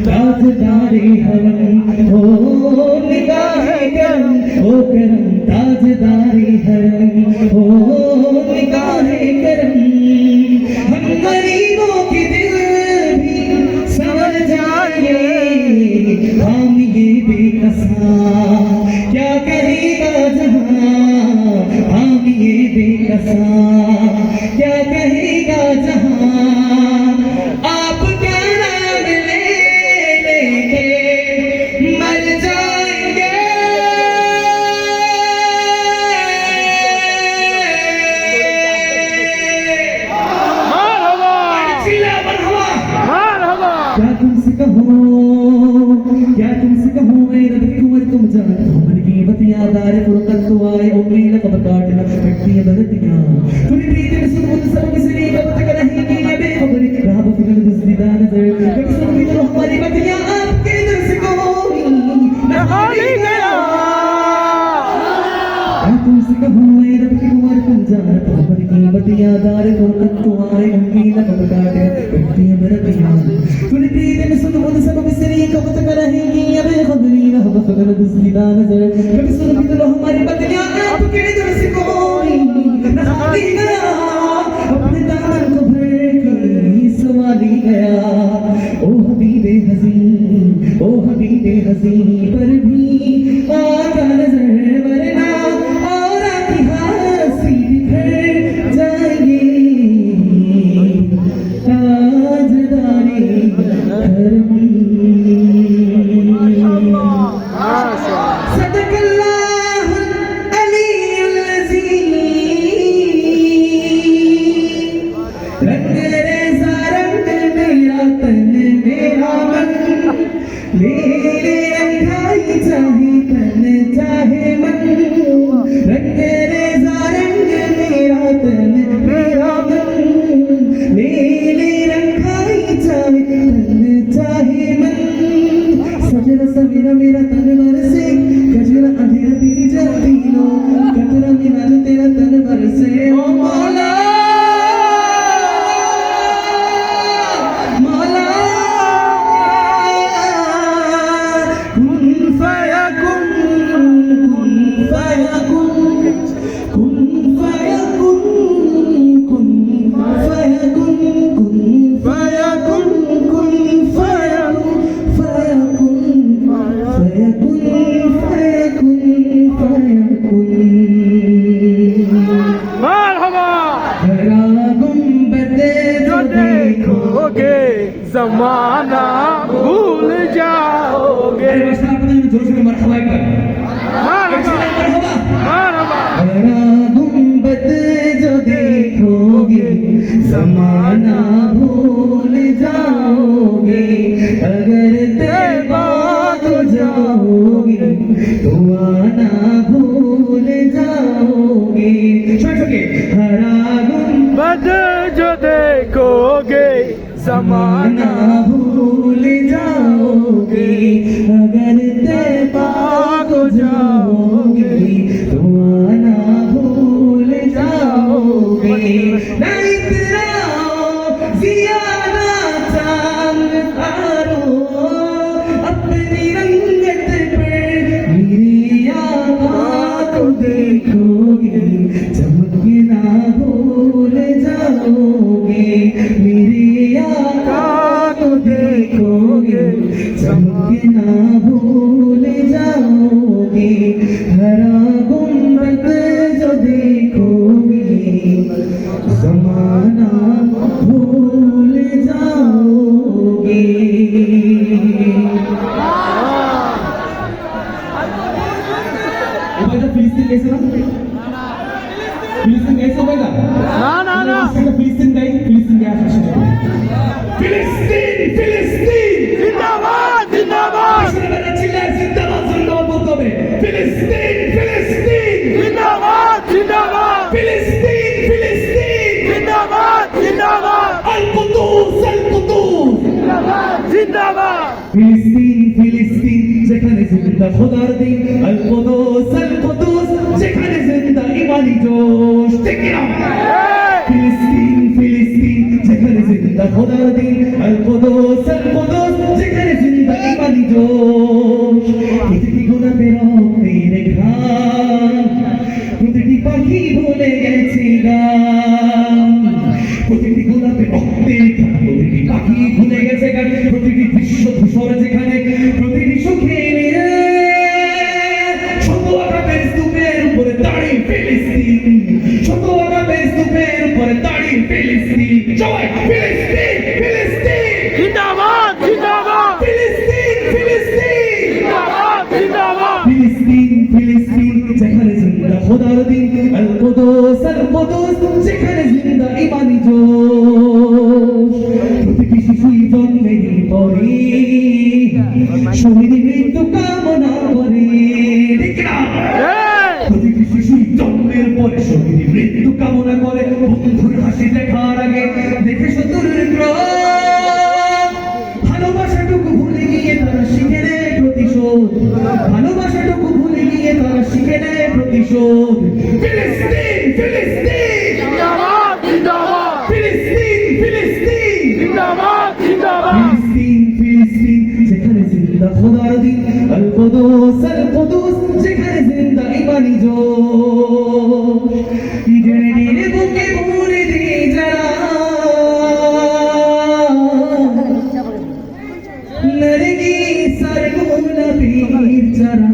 ताजदारे हरम हो निगाहे करम हो करम ताजदारे हरम हो निगाहे करम हम गरीबों के दिल भी संवर जाएंगे हम ये बेकसा क्या कहेगा जहां हम ये बेकसा क्या कहेगा जहां आप क्या नाम ले लेके मर जाएंगे क्या तुमसे कहूँ मेरा कुंवर तुम जान मन की बतियां दारे फुरकत तो आए ओ मेरा कब काटना पट्टियां बरतियां तूने प्रीत में सुन सब किसी कब तक रहेगी ये बेखबरी राह फिर दुस्तीदा नजर कब सुन भी तो हमारी बतियां आपके दिल से कोई न खाली गया क्या तुमसे कहूँ मेरा कुंवर तुम जान मन की बतियां दारे फुरकत तो आए ओ मेरा कब काटना पट्टियां बरतियां तूने प्रीत में सुन सब किसी कब तक रहेगी ये बेखबरी फकर दुस्तीदा नजर कभी सुन भी तो हमारी बतियां आपके दिल से कोई न खाली गया अपने दामन को भर के सवाली गया ओ हबीबे हसी पर भी आका नजर वरना और आकी हंसी बिखर जाएगी ताजदारे हरम मेरा तन बरसे गजरा अंधेरा तेरी जलती लो कतरा मेरा जो तेरा तन बरसे ओ मौला मौला कुन फयकुन कुन फयकुन कुन फयकुन कुन फयकुन कुन फयकुन कुन ज़माना भूल जाओगे गुंबद जो देखोगे ज़माना भूल जाओगे अगर तैबा तो जाओगे तो आना भूल जाओगे हरा गुंबद जो देखोगे ज़माना भूल जाओगे अगर तैबा को जाओगे तो आना भूल जाओगे नहीं तेरा ज़ियादा चांद तारो अपनी रंगत पर मेरी आँखों को देखोगे चमकना भूल जाओगे मेरी देखोगे चमकना भूल जाओगे हरा गुंबद जो देखोगे ज़माना भूल जाओगे फिलिस्तीन कैसे ना फिलिस्तीन कैसे होगा ना फिलिस्तीन गई फिलिस्तीन जिंदाबाद जिंदाबाद बोलते হবে फिलिस्तीन जिंदाबाद फिलिस्तीन जिंदाबाद जिंदाबाद फिलिस्तीन যেখানে জিন্দা খোদার দিন আল কুদুস যেখানে জিন্দা ইমানি জোশ ঠিক না ফিলিস্তিন যেখানে জিন্দা খোদার দিন আল কুদুস আল কুদুস যেখানে জিন্দা ইমানি জোশ প্রতিটি গোলাপের রক্তের ঘ্রাণ প্রতিটি পাখি ভুলে গেছে গান প্রতিটি গোলাপের রক্তের ঘ্রাণ প্রতিটি পাখি ভুলে গেছে গান প্রতিটি দৃশ্য ধূসর যেখানে প্রতিটি সুখের শত আকাশের স্তূপের উপরে দাঁড়িয়ে ফিলিস্তিন শত আকাশের স্তূপের উপরে দাঁড়িয়ে ফিলিস্তিন সবাই ফিলিস্তিন ফিলিস্তিন জিন্দাবাদ জিন্দাবাদ ফিলিস্তিন ফিলিস্তিন জিন্দাবাদ জিন্দাবাদ ফিলিস্তিন ফিলিস্তিন যেখানে জিন্দা খোদার দিন আল কুদুস যেখানে জিন্দা ইমানি জোশ প্রতিটি শিশুই জন্মেরই পরে শহীদের মৃত্যু কামনা করে ঠিক না প্রতিটি শিশুই জন্মের পরে শহীদের মৃত্যু কামনা করে বন্ধুর হাসি দেখার আগে দেখে শত্রুর ক্রোধ ভালোবাসাটুকু ভুলে গিয়ে তারা শিখে নেয় প্রতিশোধ ভালোবাসাটুকু ভুলে গিয়ে তারা শিখে নেয় প্রতিশোধ ফিলিস্তিন ফিলিস্তিন জিন্দাবাদ জিন্দাবাদ ফিলিস্তিন ফিলিস্তিন জিন্দাবাদ জিন্দাবাদ ফিলিস্তিন ফিলিস্তিন যেখানে জিন্দা খোদার দিন আল কুদুস যেখানে জিন্দা ইমানি জোশ ইজরাইলের বুকে ভরে দিয়ে যারা নরগিস আর গোলাপের চারা